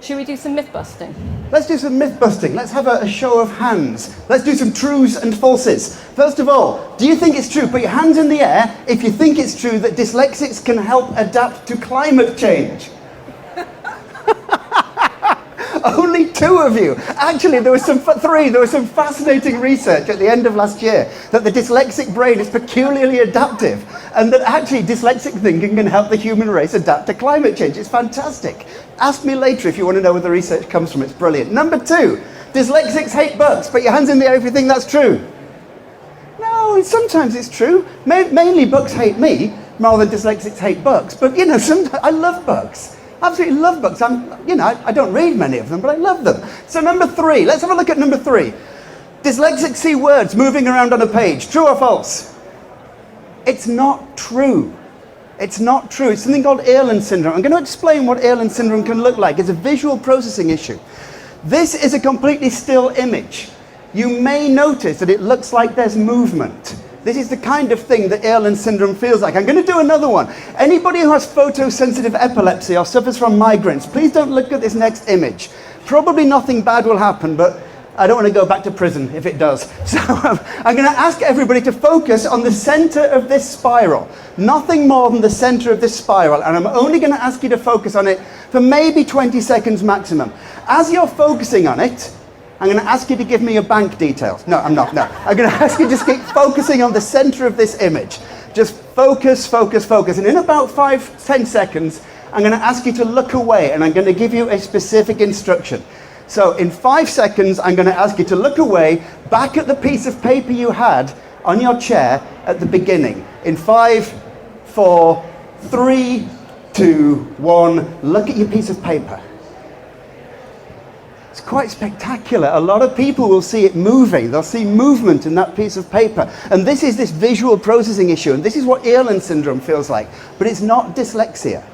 Should we do some myth busting? Let's do some myth busting. Let's have a show of hands. Let's do some truths and falses. First of all, do you think it's true? Put your hands in the air if you think it's true that dyslexics can help adapt to climate change. Only 2 of you. Actually, there was some 3. There was some fascinating research at the end of last year that the dyslexic brain is peculiarly adaptive and that actually dyslexic thinking can help the human race adapt to climate change. It's fantastic. Ask me later if you want to know where the research comes from. It's brilliant. Number 2, dyslexics hate books. Put your hands in the air if you think that's true. No, sometimes it's true. Mainly books hate me more than dyslexics hate books. But, you know, sometimes I love books. Absolutely love books. I don't read many of them, but I love them. So number 3, let's have a look at number 3. Dyslexics see words moving around on a page. True or false? It's not true. It's not true. It's something called Ehrlich syndrome. I'm going to explain what Ehrlich syndrome can look like. It's a visual processing issue. This is a completely still image. You may notice that it looks like there's movement. This is the kind of thing that Ehrlich syndrome feels like. I'm going to do another one. Anybody who has photosensitive epilepsy or suffers from migraines, please don't look at this next image. Probably nothing bad will happen, but I don't want to go back to prison if it does. So I'm going to ask everybody to focus on the center of this spiral. Nothing more than the center of this spiral. And I'm only going to ask you to focus on it for maybe 20 seconds maximum. As you're focusing on it, I'm going to ask you to give me your bank details. No, I'm not. No. I'm going to ask you to just keep focusing on the center of this image. Just focus, focus, focus. And in about 5-10 seconds, I'm going to ask you to look away and I'm going to give you a specific instruction. So in 5 seconds, I'm going to ask you to look away, back at the piece of paper you had on your chair at the beginning. In 5, 4, 3, 2, 1, look at your piece of paper. It's quite spectacular. A lot of people will see it moving. They'll see movement in that piece of paper. And this is this visual processing issue. And this is what Ehrlich syndrome feels like. But it's not dyslexia.